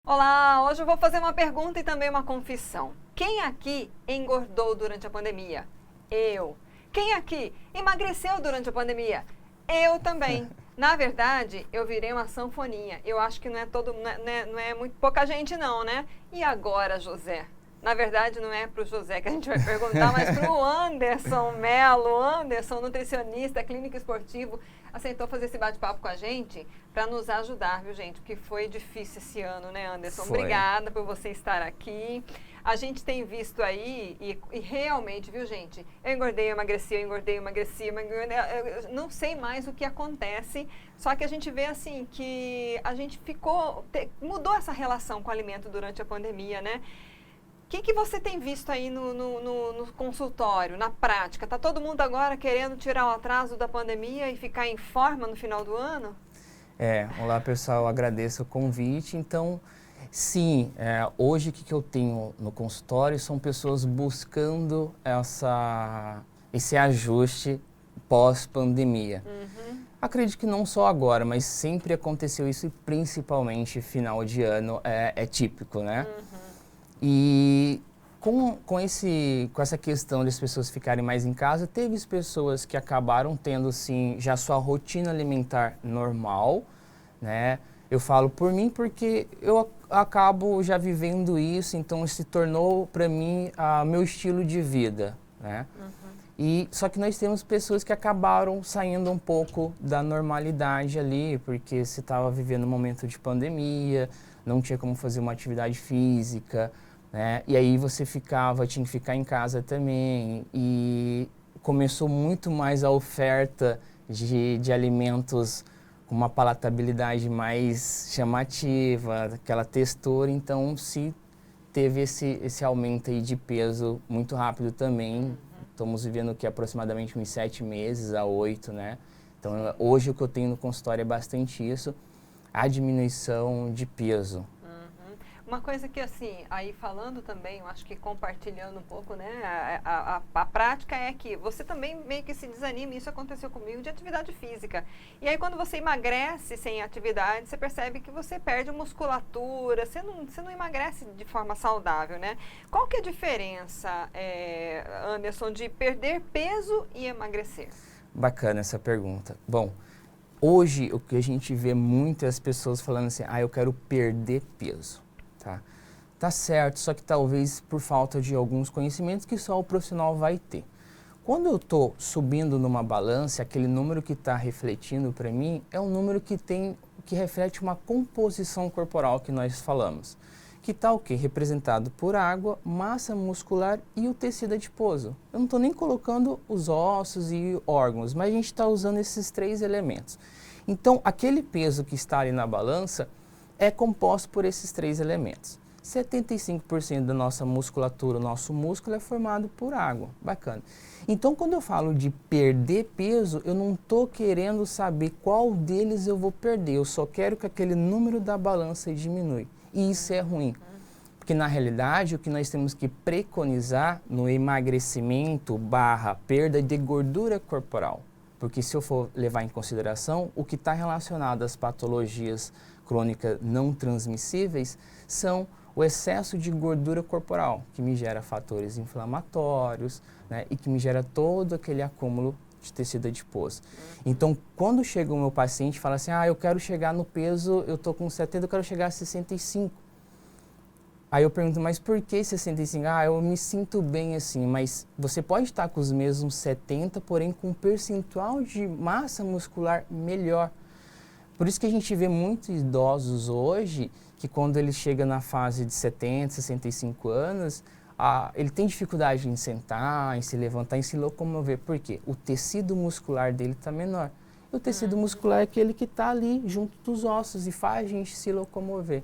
Olá, hoje eu vou fazer uma pergunta e também uma confissão. Quem aqui engordou durante a pandemia? Eu. Quem aqui emagreceu durante a pandemia? Eu também. Na verdade, eu virei uma sanfoninha. Eu acho que não é muito pouca gente não, né? E agora, José? Na verdade, não é para o José que a gente vai perguntar, mas para o Anderson Melo. Anderson, nutricionista, clínico esportivo, aceitou fazer esse bate-papo com a gente para nos ajudar, viu, gente? Porque foi difícil esse ano, né, Anderson? Foi. Obrigada por você estar aqui. A gente tem visto aí, e realmente, viu, gente? Eu engordei, eu engordei, eu não sei mais o que acontece, só que a gente vê, assim, que a gente mudou essa relação com o alimento durante a pandemia, né? O que você tem visto aí no consultório, na prática? Tá todo mundo agora querendo tirar o atraso da pandemia e ficar em forma no final do ano? Olá pessoal, eu agradeço o convite. Então, sim, hoje o que eu tenho no consultório são pessoas buscando esse ajuste pós-pandemia. Acredito que não só agora, mas sempre aconteceu isso e principalmente final de ano é típico, né? E com essa questão das pessoas ficarem mais em casa, teve pessoas que acabaram tendo, sim, já sua rotina alimentar normal, né? Eu falo por mim porque eu acabo já vivendo isso, então se tornou para mim meu estilo de vida, né? E só que nós temos pessoas que acabaram saindo um pouco da normalidade ali, porque se estava vivendo um momento de pandemia, não tinha como fazer uma atividade física, né? E aí você tinha que ficar em casa também. E começou muito mais a oferta de alimentos com uma palatabilidade mais chamativa, aquela textura, então se teve esse aumento aí de peso muito rápido também. Estamos vivendo aqui aproximadamente uns 7 meses a 8, né? Então, hoje o que eu tenho no consultório é bastante isso, a diminuição de peso. Uma coisa que, assim, aí falando também, eu acho que compartilhando um pouco, né, a prática é que você também meio que se desanima, isso aconteceu comigo, de atividade física. E aí, quando você emagrece sem atividade, você percebe que você perde musculatura, você não emagrece de forma saudável, né? Qual que é a diferença, Anderson, de perder peso e emagrecer? Bacana essa pergunta. Bom, hoje o que a gente vê muitas pessoas falando assim, eu quero perder peso, tá? Tá certo, só que talvez por falta de alguns conhecimentos que só o profissional vai ter. Quando eu estou subindo numa balança, aquele número que está refletindo para mim é um número que reflete uma composição corporal que nós falamos. Que está o quê? Representado por água, massa muscular e o tecido adiposo. Eu não estou nem colocando os ossos e órgãos, mas a gente está usando esses 3 elementos. Então, aquele peso que está ali na balança é composto por esses 3 elementos. 75% da nossa musculatura, o nosso músculo é formado por água. Bacana. Então, quando eu falo de perder peso, eu não estou querendo saber qual deles eu vou perder. Eu só quero que aquele número da balança diminui. E isso é ruim. Porque, na realidade, o que nós temos que preconizar no emagrecimento / perda de gordura corporal. Porque se eu for levar em consideração, o que está relacionado às patologias crônicas não transmissíveis são o excesso de gordura corporal, que me gera fatores inflamatórios, né, e que me gera todo aquele acúmulo de tecido adiposo. Então, quando chega o meu paciente e fala assim, eu quero chegar no peso, eu estou com 70, eu quero chegar a 65. Aí eu pergunto, mas por que 65? Eu me sinto bem assim, mas você pode estar com os mesmos 70, porém com um percentual de massa muscular melhor. Por isso que a gente vê muitos idosos hoje que quando ele chega na fase de 70, 65 anos, ele tem dificuldade em sentar, em se levantar, em se locomover. Por quê? O tecido muscular dele está menor. E o tecido muscular é aquele que está ali junto dos ossos e faz a gente se locomover.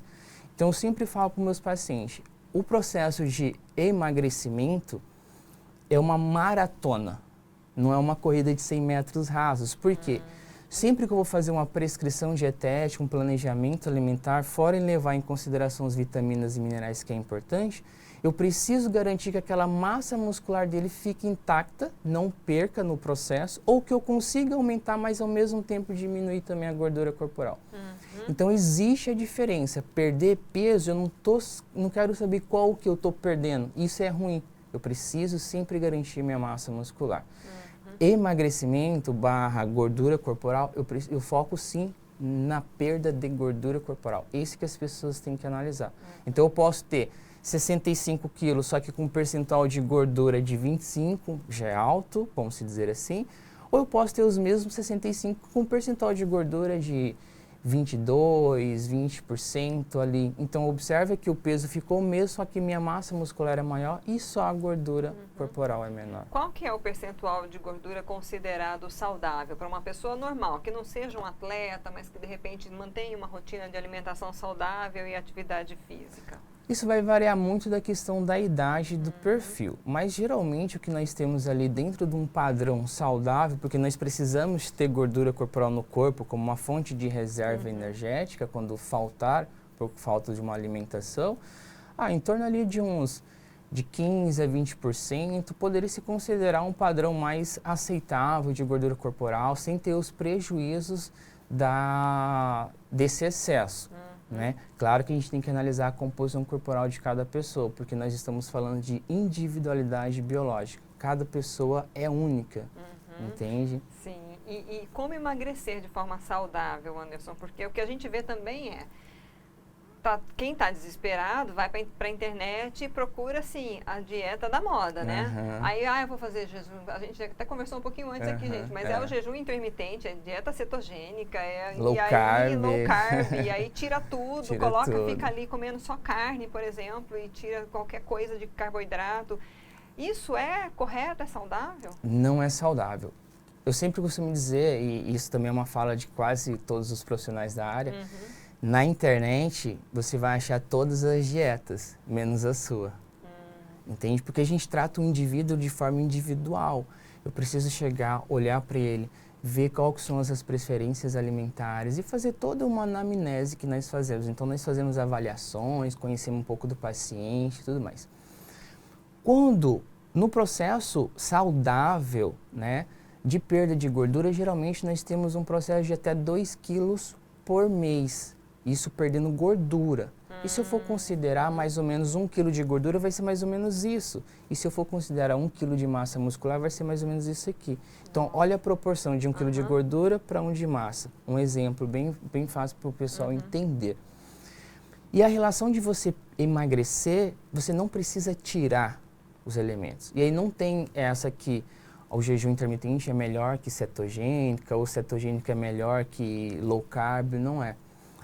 Então, eu sempre falo para os meus pacientes, o processo de emagrecimento é uma maratona, não é uma corrida de 100 metros rasos. Por quê? Sempre que eu vou fazer uma prescrição dietética, um planejamento alimentar, fora em levar em consideração as vitaminas e minerais que é importante, eu preciso garantir que aquela massa muscular dele fique intacta, não perca no processo, ou que eu consiga aumentar, mas ao mesmo tempo diminuir também a gordura corporal. Então existe a diferença. Perder peso, eu não quero saber qual que eu estou perdendo. Isso é ruim. Eu preciso sempre garantir minha massa muscular. Emagrecimento / gordura corporal, eu foco sim na perda de gordura corporal. Isso que as pessoas têm que analisar. Então eu posso ter 65 quilos, só que com um percentual de gordura de 25, já é alto, vamos dizer assim. Ou eu posso ter os mesmos 65 com um percentual de gordura de 22, 20% ali. Então observa que o peso ficou o mesmo, só que minha massa muscular é maior e só a gordura corporal é menor. Qual que é o percentual de gordura considerado saudável para uma pessoa normal, que não seja um atleta, mas que de repente mantenha uma rotina de alimentação saudável e atividade física? Isso vai variar muito da questão da idade e do perfil, mas geralmente o que nós temos ali dentro de um padrão saudável, porque nós precisamos ter gordura corporal no corpo como uma fonte de reserva energética quando faltar, por falta de uma alimentação, em torno ali de 15 a 20% poderia se considerar um padrão mais aceitável de gordura corporal, sem ter os prejuízos desse excesso. Né? Claro que a gente tem que analisar a composição corporal de cada pessoa, porque nós estamos falando de individualidade biológica. Cada pessoa é única, entende? Sim, e como emagrecer de forma saudável, Anderson? Porque o que a gente vê também é, quem está desesperado vai para a internet e procura, assim, a dieta da moda, né? Aí, eu vou fazer jejum, a gente até conversou um pouquinho antes aqui, gente, mas é o jejum intermitente, é dieta cetogênica, low carb, e aí tira tudo, fica ali comendo só carne, por exemplo, e tira qualquer coisa de carboidrato. Isso é correto, é saudável? Não é saudável. Eu sempre costumo dizer, e isso também é uma fala de quase todos os profissionais da área, na internet, você vai achar todas as dietas, menos a sua. Entende? Porque a gente trata o indivíduo de forma individual. Eu preciso chegar, olhar para ele, ver quais são as preferências alimentares e fazer toda uma anamnese que nós fazemos. Então, nós fazemos avaliações, conhecemos um pouco do paciente e tudo mais. Quando, no processo saudável, né, de perda de gordura, geralmente nós temos um processo de até 2 quilos por mês. Isso perdendo gordura. E se eu for considerar mais ou menos 1 quilo de gordura, vai ser mais ou menos isso. E se eu for considerar 1 quilo de massa muscular, vai ser mais ou menos isso aqui. Então, olha a proporção de 1 quilo de gordura para 1 de massa. Um exemplo bem fácil para o pessoal entender. E a relação de você emagrecer, você não precisa tirar os elementos. E aí não tem essa aqui, o jejum intermitente é melhor que cetogênica, ou cetogênica é melhor que low carb, não é.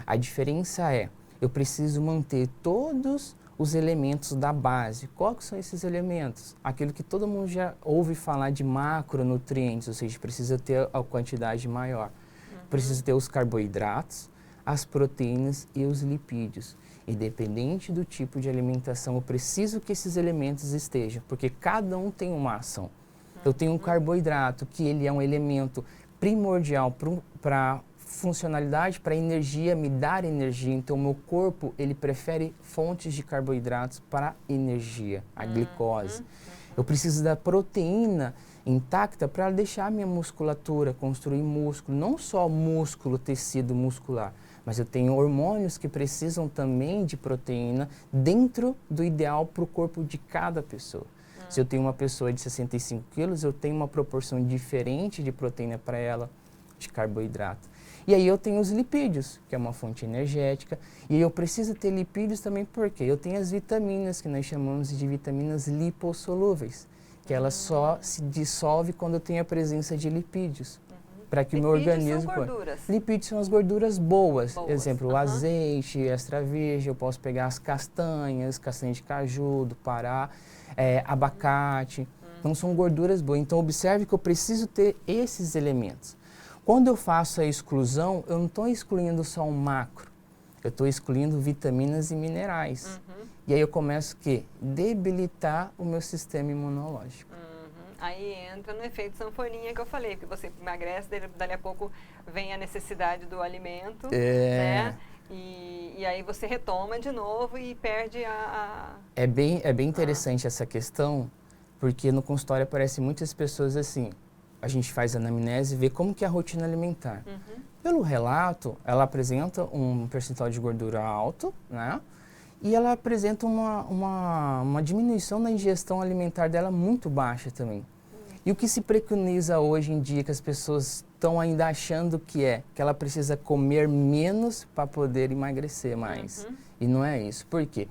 A diferença é, eu preciso manter todos os elementos da base. Quais são esses elementos? Aquilo que todo mundo já ouve falar de macronutrientes, ou seja, precisa ter a quantidade maior. Precisa ter os carboidratos, as proteínas e os lipídios. Independente do tipo de alimentação, eu preciso que esses elementos estejam, porque cada um tem uma ação. Eu tenho um carboidrato, que ele é um elemento primordial para funcionalidade, para energia, me dar energia. Então, o meu corpo, ele prefere fontes de carboidratos para energia, a glicose. Eu preciso da proteína intacta para deixar a minha musculatura, construir músculo, não só músculo, tecido muscular, mas eu tenho hormônios que precisam também de proteína dentro do ideal para o corpo de cada pessoa. Se eu tenho uma pessoa de 65 quilos, eu tenho uma proporção diferente de proteína para ela, de carboidrato. E aí eu tenho os lipídios, que é uma fonte energética, e aí eu preciso ter lipídios também porque eu tenho as vitaminas, que nós chamamos de vitaminas lipossolúveis, que ela só se dissolve quando eu tenho a presença de lipídios. Para que o meu organismo... São gorduras. Lipídios são as gorduras boas. Exemplo, o azeite, extra virgem, eu posso pegar as castanhas, castanha de caju, do Pará, abacate. Então são gorduras boas. Então observe que eu preciso ter esses elementos. Quando eu faço a exclusão, eu não estou excluindo só um macro. Eu estou excluindo vitaminas e minerais. E aí eu começo a debilitar o meu sistema imunológico. Aí entra no efeito sanfoninha que eu falei, que você emagrece, dali a pouco vem a necessidade do alimento, né? E aí você retoma de novo e perde É bem interessante essa questão, porque no consultório aparecem muitas pessoas assim, a gente faz anamnese e vê como que é a rotina alimentar. Pelo relato, ela apresenta um percentual de gordura alto, né? E ela apresenta uma diminuição na ingestão alimentar dela muito baixa também. E o que se preconiza hoje em dia, que as pessoas estão ainda achando que ela precisa comer menos para poder emagrecer mais. E não é isso. Por quê?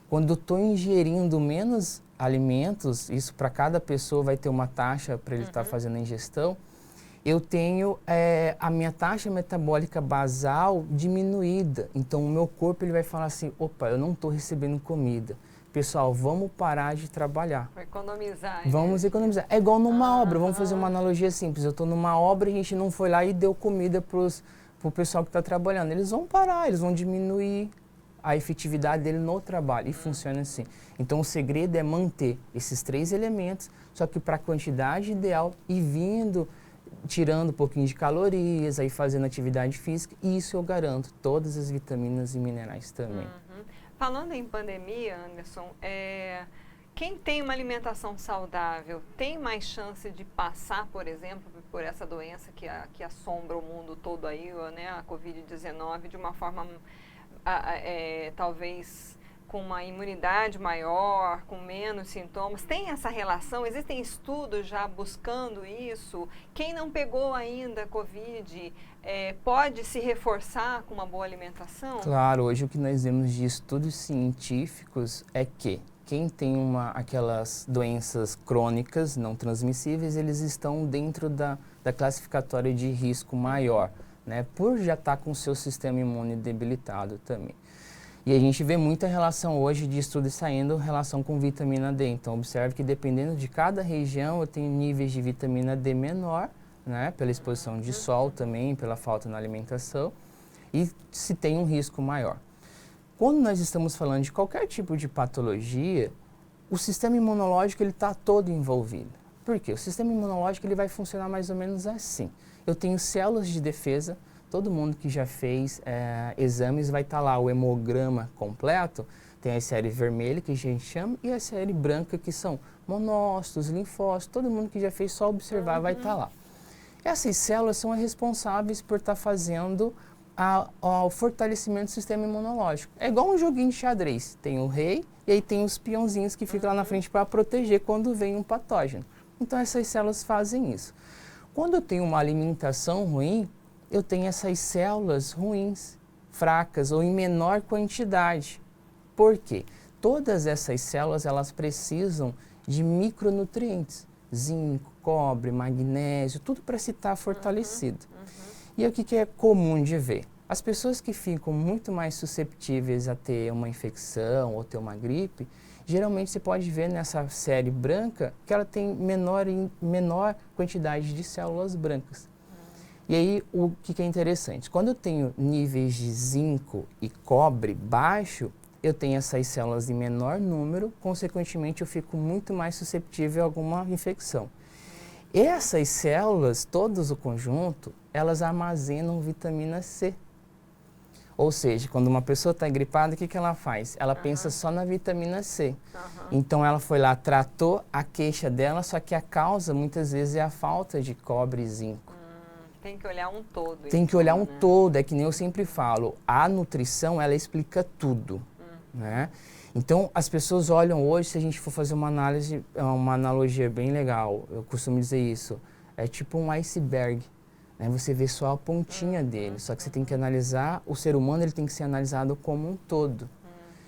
Quando eu estou ingerindo menos alimentos, isso para cada pessoa vai ter uma taxa para ele estar fazendo a ingestão, eu tenho a minha taxa metabólica basal diminuída. Então, o meu corpo ele vai falar assim, opa, eu não estou recebendo comida. Pessoal, vamos parar de trabalhar. Economizar. Vamos economizar. É igual numa obra, vamos fazer uma analogia simples. Eu estou numa obra e a gente não foi lá e deu comida para o pessoal que está trabalhando. Eles vão parar, eles vão diminuir a efetividade dele no trabalho. E funciona assim. Então, o segredo é manter esses 3 elementos, só que para a quantidade ideal e vindo... tirando um pouquinho de calorias, aí fazendo atividade física, e isso eu garanto, todas as vitaminas e minerais também. Falando em pandemia, Anderson, quem tem uma alimentação saudável tem mais chance de passar, por exemplo, por essa doença que assombra o mundo todo aí, né, a Covid-19, de uma forma talvez com uma imunidade maior, com menos sintomas? Tem essa relação? Existem estudos já buscando isso? Quem não pegou ainda Covid pode se reforçar com uma boa alimentação? Claro, hoje o que nós vemos de estudos científicos é que quem tem aquelas doenças crônicas não transmissíveis, eles estão dentro da classificatória de risco maior, né? Por já estar com o seu sistema imune debilitado também. E a gente vê muita relação hoje de estudos saindo relação com vitamina D. Então, observe que dependendo de cada região, eu tenho níveis de vitamina D menor, né? Pela exposição de sol também, pela falta na alimentação, e se tem um risco maior. Quando nós estamos falando de qualquer tipo de patologia, o sistema imunológico está todo envolvido. Por quê? O sistema imunológico ele vai funcionar mais ou menos assim. Eu tenho células de defesa. Todo mundo que já fez exames vai estar lá o hemograma completo, tem a série vermelha, que a gente chama, e a série branca, que são monócitos, linfócitos, todo mundo que já fez, só observar vai estar lá. Essas células são as responsáveis por estar fazendo o fortalecimento do sistema imunológico. É igual um joguinho de xadrez, tem o rei e aí tem os peãozinhos que ficam lá na frente para proteger quando vem um patógeno. Então essas células fazem isso. Quando eu tenho uma alimentação ruim, eu tenho essas células ruins, fracas ou em menor quantidade. Por quê? Todas essas células, elas precisam de micronutrientes, zinco, cobre, magnésio, tudo para se estar fortalecido. E o que é comum de ver? As pessoas que ficam muito mais susceptíveis a ter uma infecção ou ter uma gripe, geralmente você pode ver nessa série branca que ela tem menor quantidade de células brancas. E aí, o que é interessante? Quando eu tenho níveis de zinco e cobre baixo, eu tenho essas células em menor número, consequentemente eu fico muito mais susceptível a alguma infecção. Essas células, todas o conjunto, elas armazenam vitamina C. Ou seja, quando uma pessoa está gripada, o que ela faz? Ela pensa só na vitamina C. Então, ela foi lá, tratou a queixa dela, só que a causa, muitas vezes, é a falta de cobre e zinco. Tem que olhar um todo. Tem que olhar um todo, é que nem eu sempre falo, a nutrição, ela explica tudo, né? Então, as pessoas olham hoje, se a gente for fazer uma analogia bem legal, eu costumo dizer isso, é tipo um iceberg, né? Você vê só a pontinha dele, só que você tem que analisar, o ser humano ele tem que ser analisado como um todo.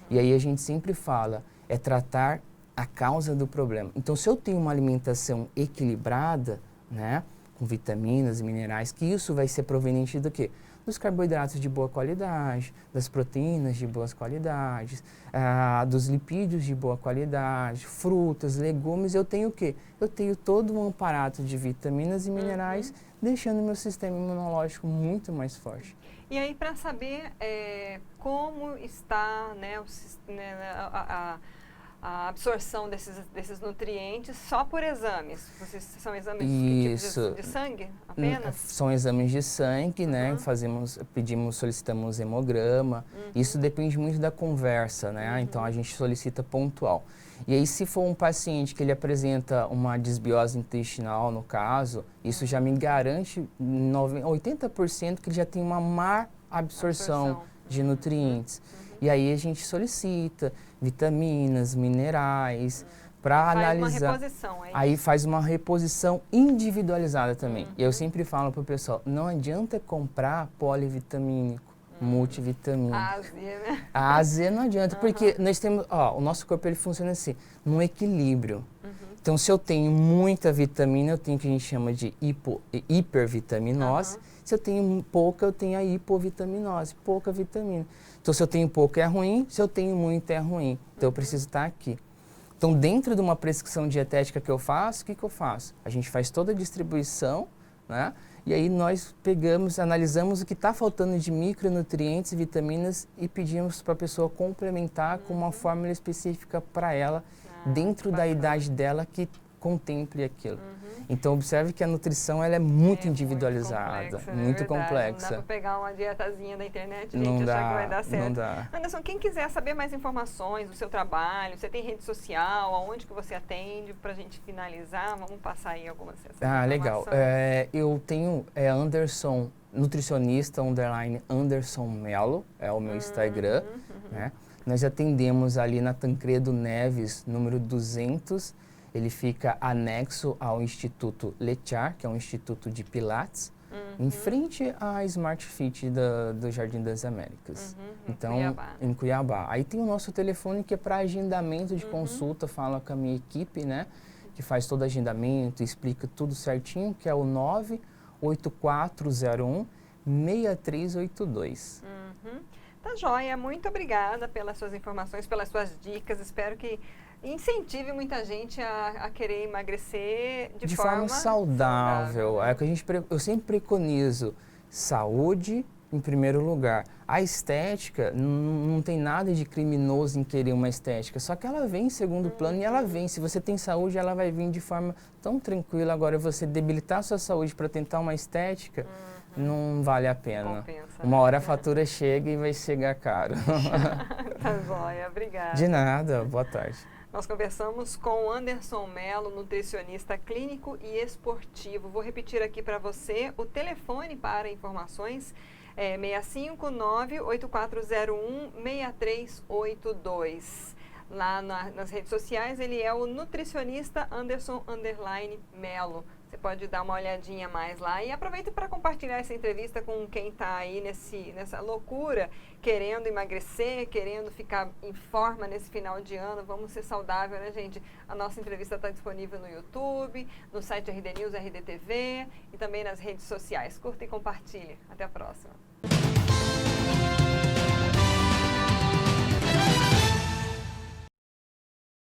E aí a gente sempre fala, é tratar a causa do problema. Então, se eu tenho uma alimentação equilibrada, né? Com vitaminas e minerais, que isso vai ser proveniente do quê? Dos carboidratos de boa qualidade, das proteínas de boas qualidades, dos lipídios de boa qualidade, frutas, legumes, eu tenho o quê? Eu tenho todo um aparato de vitaminas e minerais, deixando o meu sistema imunológico muito mais forte. E aí, para saber como está, né, a absorção desses nutrientes só por exames? São exames Isso. de sangue apenas? São exames de sangue, né? Solicitamos hemograma. Isso depende muito da conversa, né? Então a gente solicita pontual. E aí, se for um paciente que ele apresenta uma desbiose intestinal, no caso, isso já me garante 80% que ele já tem uma má absorção de nutrientes. E aí a gente solicita vitaminas, minerais, para analisar. Faz uma reposição, é isso? Aí faz uma reposição individualizada também. E eu sempre falo para o pessoal, não adianta comprar polivitamínico, multivitamínico. A AZ, né? A AZ não adianta, porque nós temos, o nosso corpo ele funciona assim, num equilíbrio. Então, se eu tenho muita vitamina, eu tenho o que a gente chama de hipervitaminose. Se eu tenho pouca, eu tenho a hipovitaminose, pouca vitamina. Então, se eu tenho pouco é ruim, se eu tenho muito é ruim. Então, eu preciso estar aqui. Então, dentro de uma prescrição dietética que eu faço, o que eu faço? A gente faz toda a distribuição, né? E aí nós analisamos o que está faltando de micronutrientes e vitaminas e pedimos para a pessoa complementar com uma fórmula específica para ela, dentro da idade dela, que contemple aquilo. Então, observe que a nutrição ela é muito individualizada, muito complexa. Não dá para pegar uma dietazinha da internet, Não gente, dá, achar que vai dar certo. não dá. Anderson, quem quiser saber mais informações do seu trabalho, você tem rede social, aonde que você atende, para a gente finalizar, vamos passar aí algumas legal. Eu tenho Anderson, nutricionista, _Anderson Melo, é o meu Instagram, né? Nós atendemos ali na Tancredo Neves, número 200, ele fica anexo ao Instituto Lechar, que é um instituto de Pilates, em frente à Smart Fit do Jardim das Américas. Então, em Cuiabá. Aí tem o nosso telefone que é para agendamento de consulta, fala com a minha equipe, né? Que faz todo agendamento, explica tudo certinho, que é o 98401-6382. Tá joia, muito obrigada pelas suas informações, pelas suas dicas, espero que incentive muita gente a querer emagrecer de forma saudável. É que eu sempre preconizo saúde em primeiro lugar. A estética, não tem nada de criminoso em querer uma estética, só que ela vem em segundo plano e ela vem. Se você tem saúde, ela vai vir de forma tão tranquila. Agora, você debilitar a sua saúde para tentar uma estética, não vale a pena. Compensa, uma hora a fatura chega e vai chegar caro. Tá joia, obrigada. De nada, boa tarde. Nós conversamos com Anderson Melo, nutricionista clínico e esportivo. Vou repetir aqui para você o telefone para informações é 659-8401-6382. Lá nas redes sociais ele é o nutricionista Anderson _Melo. Você pode dar uma olhadinha mais lá e aproveita para compartilhar essa entrevista com quem está aí nessa loucura, querendo emagrecer, querendo ficar em forma nesse final de ano. Vamos ser saudável, né, gente? A nossa entrevista está disponível no YouTube, no site RD News, RD TV e também nas redes sociais. Curta e compartilhe. Até a próxima.